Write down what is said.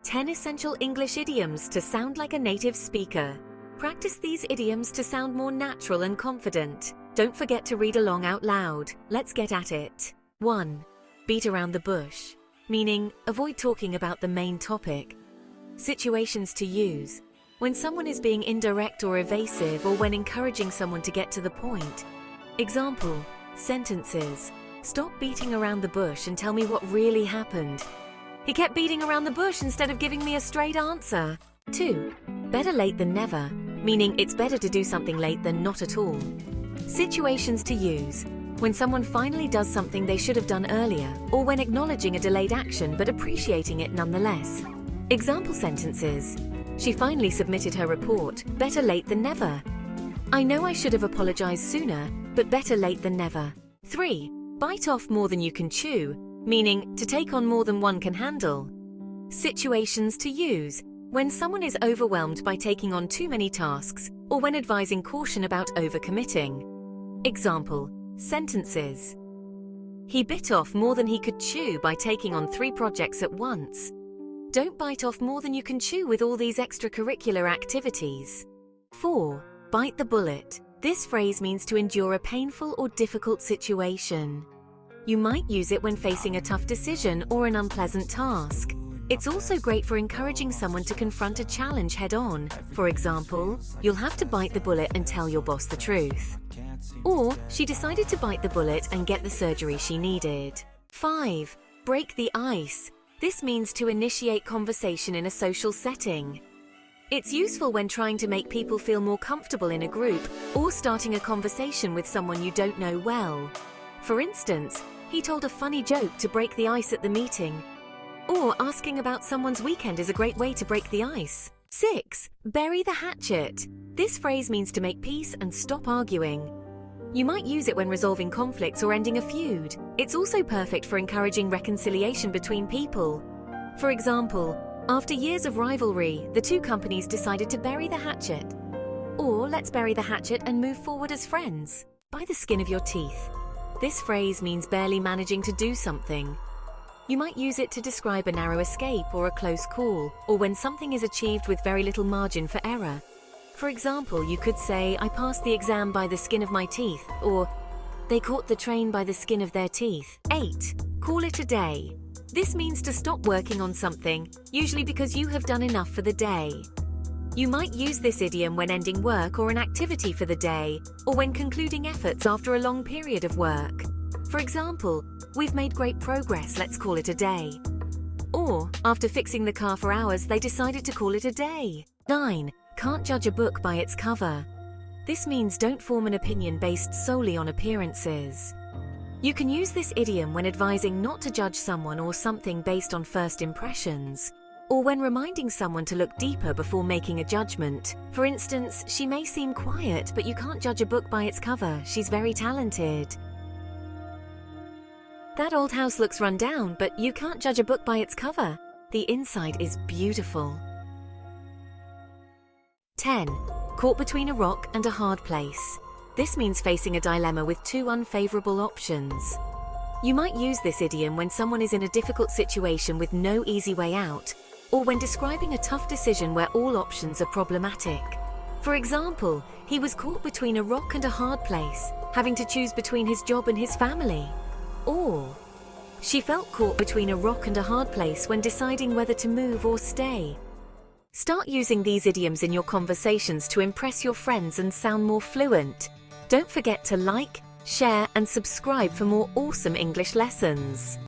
10 essential English idioms to sound like a native speaker. Practice these idioms to sound more natural and confident. Don't forget to read along out loud. Let's get at it. 1. Beat around the bush, meaning avoid talking about the main topic. Situations to use: when someone is being indirect or evasive, or when encouraging someone to get to the point. Example, sentences: stop beating around the bush and tell me what really happened. He kept beating around the bush instead of giving me a straight answer. 2. Better late than never, meaning it's better to do something late than not at all. Situations to use: when someone finally does something they should have done earlier, or when acknowledging a delayed action but appreciating it nonetheless. Example sentences: she finally submitted her report, better late than never. I know I should have apologized sooner, but better late than never. 3. Bite off more than you can chew, meaning to take on more than one can handle. Situations to use: when someone is overwhelmed by taking on too many tasks, or when advising caution about overcommitting. Example, sentences: he bit off more than he could chew by taking on 3 projects at once. Don't bite off more than you can chew with all these extracurricular activities. 4. Bite the bullet. This phrase means to endure a painful or difficult situation. You might use it when facing a tough decision or an unpleasant task. It's also great for encouraging someone to confront a challenge head-on. For example, you'll have to bite the bullet and tell your boss the truth. Or, she decided to bite the bullet and get the surgery she needed. 5. Break the ice. This means to initiate conversation in a social setting. It's useful when trying to make people feel more comfortable in a group, or starting a conversation with someone you don't know well. For instance, he told a funny joke to break the ice at the meeting. Or asking about someone's weekend is a great way to break the ice. 6. Bury the hatchet. This phrase means to make peace and stop arguing. You might use it when resolving conflicts or ending a feud. It's also perfect for encouraging reconciliation between people. For example, after years of rivalry, the 2 companies decided to bury the hatchet. Or, let's bury the hatchet and move forward as friends. By the skin of your teeth. This phrase means barely managing to do something. You might use it to describe a narrow escape or a close call, or when something is achieved with very little margin for error. For example, you could say, I passed the exam by the skin of my teeth, or they caught the train by the skin of their teeth. 8. Call it a day. This means to stop working on something, usually because you have done enough for the day. You might use this idiom when ending work or an activity for the day, or when concluding efforts after a long period of work. For example, we've made great progress, let's call it a day. Or, after fixing the car for hours, they decided to call it a day. 9. Can't judge a book by its cover. This means don't form an opinion based solely on appearances. You can use this idiom when advising not to judge someone or something based on first impressions, or when reminding someone to look deeper before making a judgment. For instance, she may seem quiet, but you can't judge a book by its cover. She's very talented. That old house looks run down, but you can't judge a book by its cover. The inside is beautiful. 10. Caught between a rock and a hard place. This means facing a dilemma with 2 unfavorable options. You might use this idiom when someone is in a difficult situation with no easy way out, or when describing a tough decision where all options are problematic. For example, he was caught between a rock and a hard place, having to choose between his job and his family. Or, she felt caught between a rock and a hard place when deciding whether to move or stay. Start using these idioms in your conversations to impress your friends and sound more fluent. Don't forget to like, share, and subscribe for more awesome English lessons.